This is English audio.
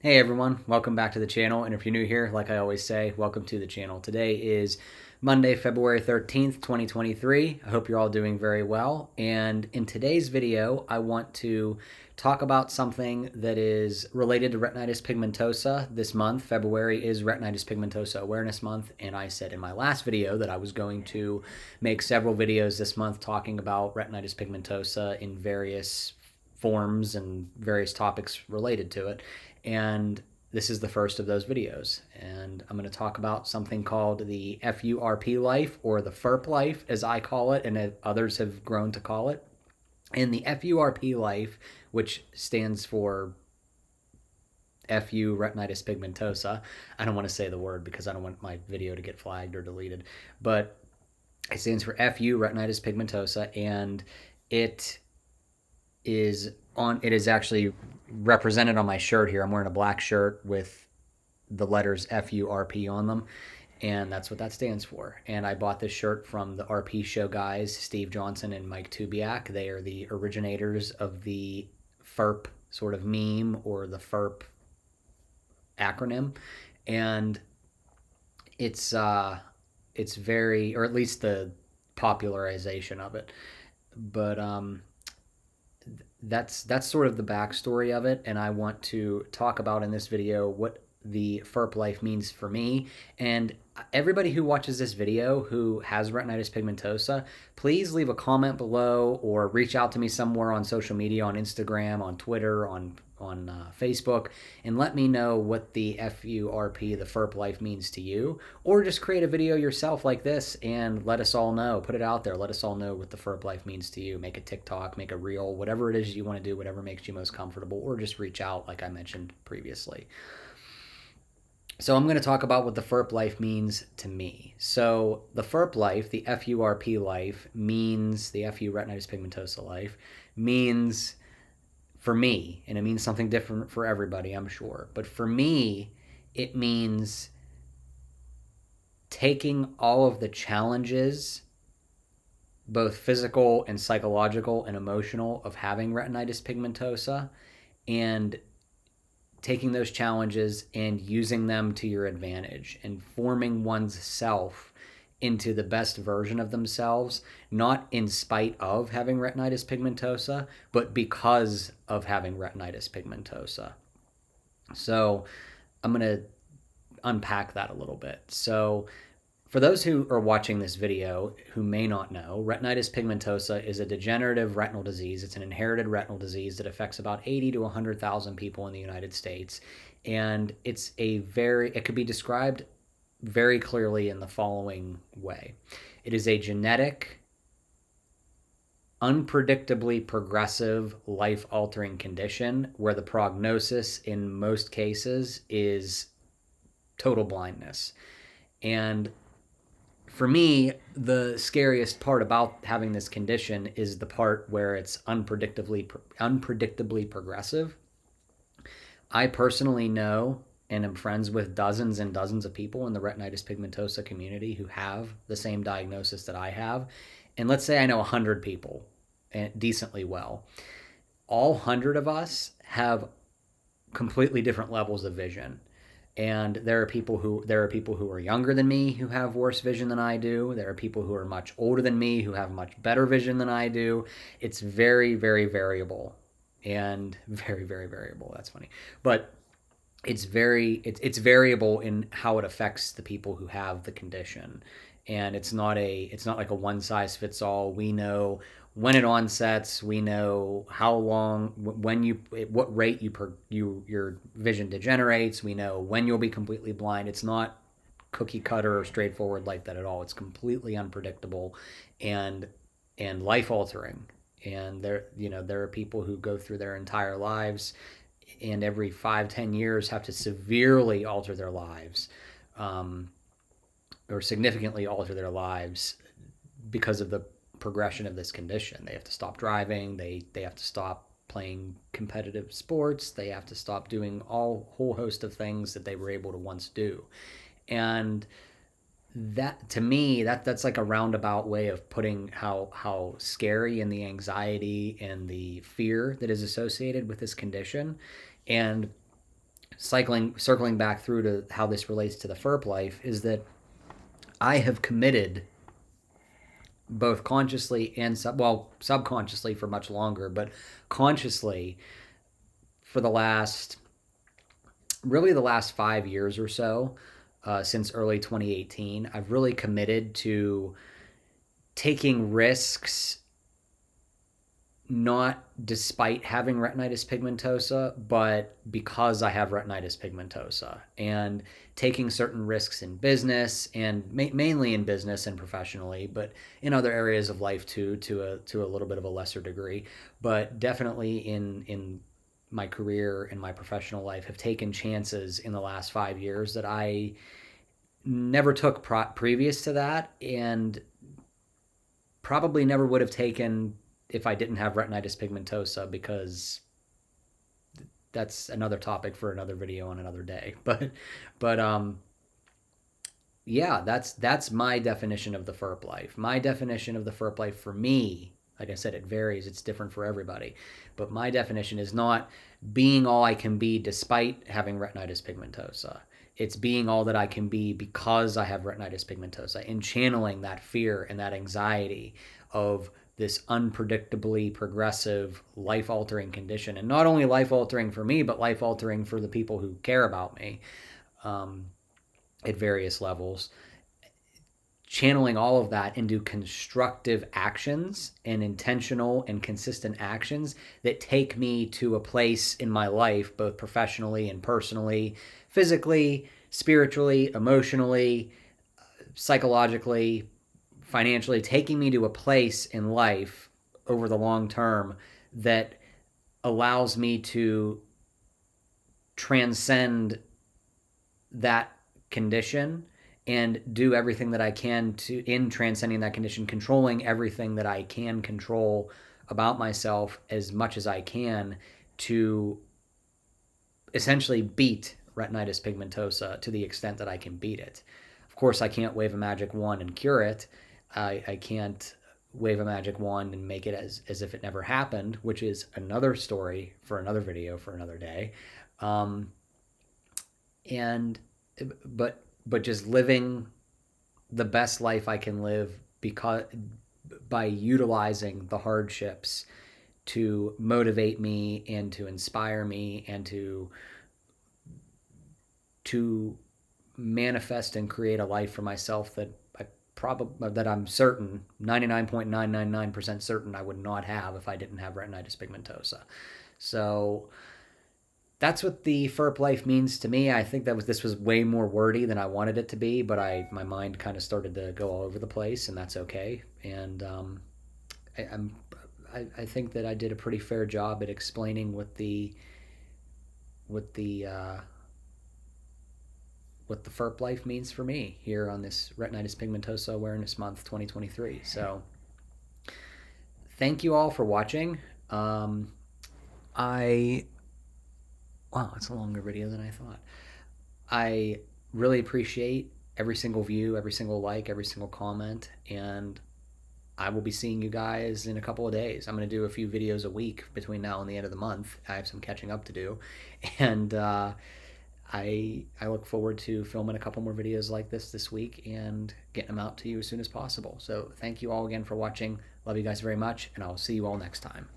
Hey everyone, welcome back to the channel. And if you're new here, like I always say, welcome to the channel. Today is Monday, February 13th, 2023. I hope you're all doing very well. And in today's video, I want to talk about something that is related to retinitis pigmentosa. This month, February, is Retinitis Pigmentosa Awareness Month. And I said in my last video that I was going to make several videos this month talking about retinitis pigmentosa in various forms and various topics related to it. And this is the first of those videos. And I'm going to talk about something called the FURP Life, or the FURP Life, as I call it, and others have grown to call it. And the FURP Life, which stands for FU retinitis pigmentosa. I don't want to say the word because I don't want my video to get flagged or deleted, but it stands for FU retinitis pigmentosa, and it is actually represented on my shirt here. I'm wearing a black shirt with the letters FURP on them, and that's what that stands for. And I bought this shirt from the RP Show guys, Steve Johnson and Mike Tubiak. They are the originators of the FURP sort of meme, or the FURP acronym. And it's very, or at least the popularization of it. But that's sort of the backstory of it, and I want to talk about in this video what the FURP Life means for me. And everybody who watches this video who has retinitis pigmentosa, please leave a comment below or reach out to me somewhere on social media, on Instagram, on Twitter, on Facebook, and let me know what the FURP, the FURP Life, means to you. Or just create a video yourself like this and let us all know. Put it out there. Let us all know what the FURP Life means to you. Make a TikTok, make a reel, whatever it is you want to do, whatever makes you most comfortable, or just reach out like I mentioned previously. So I'm going to talk about what the FURP Life means to me. So the FURP Life, the FURP Life, means, the FU retinitis pigmentosa life, means, for me, and it means something different for everybody, I'm sure, but for me, it means taking all of the challenges, both physical and psychological and emotional, of having retinitis pigmentosa, and taking those challenges and using them to your advantage, and forming one's self into the best version of themselves, not in spite of having retinitis pigmentosa, but because of having retinitis pigmentosa. So I'm going to unpack that a little bit. So for those who are watching this video who may not know, retinitis pigmentosa is a degenerative retinal disease. It's an inherited retinal disease that affects about 80 to 100,000 people in the United States. And it could be described very clearly in the following way. It is a genetic, unpredictably progressive, life-altering condition where the prognosis in most cases is total blindness. And for me, the scariest part about having this condition is the part where it's unpredictably progressive. I personally know and am friends with dozens and dozens of people in the retinitis pigmentosa community who have the same diagnosis that I have. And let's say I know 100 people decently well. All 100 of us have completely different levels of vision. And there are people who are younger than me who have worse vision than I do. There are people who are much older than me who have much better vision than I do. It's very, very variable, and very, very variable. That's funny. But it's variable in how it affects the people who have the condition. And it's not like a one size fits all. We know when it onsets, we know how long, what rate your vision degenerates. We know when you'll be completely blind. It's not cookie cutter or straightforward like that at all. It's completely unpredictable and life altering. And there are people who go through their entire lives and every 5-10 years have to severely alter their lives, or significantly alter their lives because of the progression of this condition. They have to stop driving. They have to stop playing competitive sports. They have to stop doing whole host of things that they were able to once do. And that, to me, that's like a roundabout way of putting how scary and the anxiety and the fear that is associated with this condition. And circling back through to how this relates to the FURP life, is that I have committed, both consciously and subconsciously for much longer, but consciously for the last 5 years or so, since early 2018, I've really committed to taking risks, not despite having retinitis pigmentosa, but because I have retinitis pigmentosa, and taking certain risks in business, and mainly in business and professionally, but in other areas of life too, to a little bit of a lesser degree, but definitely in my career and my professional life, have taken chances in the last 5 years that I never took previous to that, and probably never would have taken if I didn't have retinitis pigmentosa, because that's another topic for another video on another day. But yeah, that's my definition of the FURP life. My definition of the FURP life for me, like I said, it varies. It's different for everybody. But my definition is not being all I can be despite having retinitis pigmentosa. It's being all that I can be because I have retinitis pigmentosa, and channeling that fear and that anxiety of this unpredictably progressive, life-altering condition. And not only life-altering for me, but life-altering for the people who care about me, at various levels. Channeling all of that into constructive actions and intentional and consistent actions that take me to a place in my life, both professionally and personally, physically, spiritually, emotionally, psychologically, financially, taking me to a place in life over the long term that allows me to transcend that condition and do everything that I can to, in transcending that condition, controlling everything that I can control about myself as much as I can, to essentially beat retinitis pigmentosa to the extent that I can beat it. Of course, I can't wave a magic wand and cure it. I can't wave a magic wand and make it as if it never happened, which is another story for another video for another day. But just living the best life I can live, because by utilizing the hardships to motivate me and to inspire me and to manifest and create a life for myself that I'm certain, 99.999% certain, I would not have if I didn't have retinitis pigmentosa. So that's what the FURP life means to me. I think this was way more wordy than I wanted it to be, but my mind kind of started to go all over the place, and that's okay. And I think that I did a pretty fair job at explaining what the FURP life means for me here on this Retinitis Pigmentosa Awareness Month 2023. So thank you all for watching. Wow, it's a longer video than I thought. I really appreciate every single view, every single like, every single comment, and I will be seeing you guys in a couple of days. I'm going to do a few videos a week between now and the end of the month. I have some catching up to do, and I look forward to filming a couple more videos like this week and getting them out to you as soon as possible. So thank you all again for watching. Love you guys very much, and I'll see you all next time.